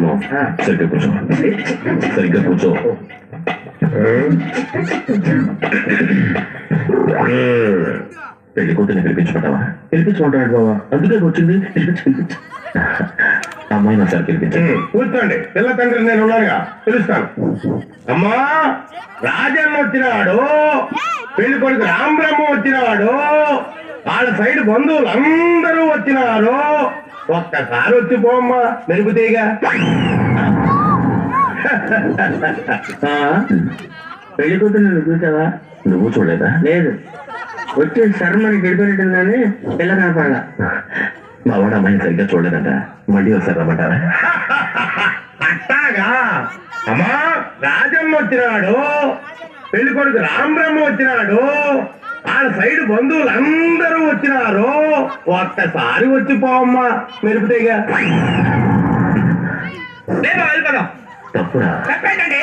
నమస్కారం. సరిగ్గా కూర్చో, సరిగ్గా కూర్చో. పెళ్లి కూతుర్ని పిలిపించుకుంటావా? పిలిపించుకుంటాడు బాబా, అందుకే వచ్చింది. అమ్మాయిని ఒకసారి పిలిపించండి. కూర్చోండి, పిల్ల తండ్రి నేను ఉన్నానుగా, పిలుస్తాను. అమ్మా, రాజన్న వచ్చినాడు, పెళ్లి కొడుకు రాంబ్రహ్మ వచ్చినాడు, వాళ్ళ సైడ్ బంధువులు అందరూ వచ్చినారు. ఒక్కసారి వచ్చి పోమ్మా, మెరుగుతీగా. పెళ్లి కూతురు నువ్వు చూసావా? నువ్వు చూడలేదా? లేదు, వచ్చే శర్మని గడిపెట్టిందని పిల్ల కనపడలా. మా వాడు అమ్మాయిని సరిగ్గా చూడలేదంట, మళ్ళీ ఒకసారి రమ్మంటారా? అట్టాగా. అమ్మా, రాజన్న వచ్చినాడు, పెళ్లి కొడుకు రాంబ్రహ్మ వచ్చినాడు, వాళ్ళ సైడ్ బంధువులు అందరూ వచ్చినారు. ఒక్కసారి వచ్చి పోమ్మా, మెరుగుతీగా. తప్పురా? చెప్పండి,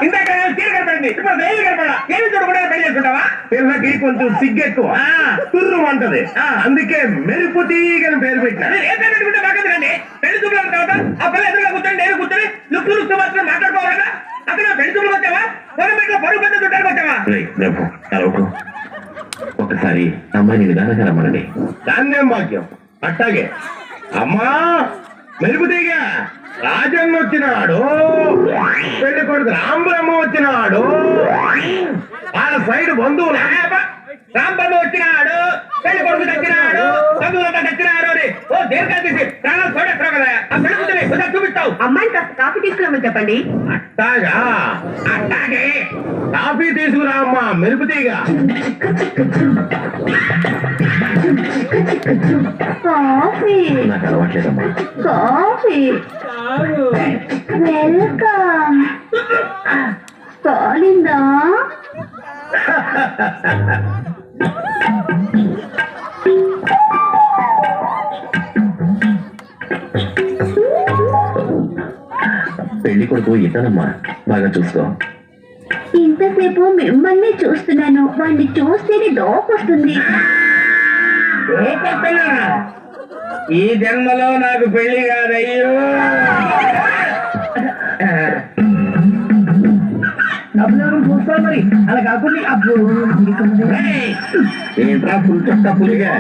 ఇందాక తీరు కనపడింది, ఇప్పుడు వేలు కనపడా. ఏమి చూడకుండా పెళ్లి చేసుకుంటావా? పిల్లకి కొంచెం సిగ్గెక్కువ, తుర్రు అంటది, అందుకే మెరుపు తీగని పేరు పెట్టినా. ఏ పేరు పెట్టుకుంటే బాగుందండి. పెళ్లి చూపులు తర్వాత ఆ పిల్ల ఎదురుగా కూర్చొని నేను కూర్చొని లుక్కు లుక్కు మాత్రం మాట్లాడుకోవాలి కదా. అక్కడ పెళ్లి చూపులు వచ్చావా? పొరపెట్టిన పరుగు పెద్ద చుట్టానికి వచ్చావా? ఒకసారి అమ్మాయిని నిదానంగా రమ్మనండి. దాన్నేం భాగ్యం. అట్టాగే. అమ్మా, మెరుపు తీగ రాజన్న వచ్చినాడు, పెళ్లి కొడుకు రాంబ్రహ్మ వచ్చినాడు, వాళ్ళ సైడ్ బంధువులు రాంబ్రహ్మ వచ్చినాడు, పెళ్లి కొడుకు తెచ్చినాడు, బంధువులంతా తెచ్చినాడు అని ఓ దీర్ఘం తీసి ప్రాణాలు చూడేస్తావు కదా. ఆ పెళ్లి కూతురి కొంచెం చూపిస్తావు. అమ్మాయి కాస్త కాఫీ తీసుకురామని చెప్పండి. అట్టాగా. అట్టాగే, కాఫీ తీసుకురామ్మా, మెరుపు తీగ. కాఫీ నాకు అలవాట్లేదమ్మా. Coffee welcome. కాలిందా? పెళ్లి కొడుకు ఇతనమ్మా, బాగా చూసుకో. ఇంతసేపు మిమ్మల్ని చూస్తున్నాను, వాడిని చూస్తేనే దోపొస్తుంది. ఈ జన్మలో నాకు పెళ్లి కాదయ్యో. చూస్తాను మరి, అలా కాకుండా ఏంట్రా పుల్ చొక్క పులిగా.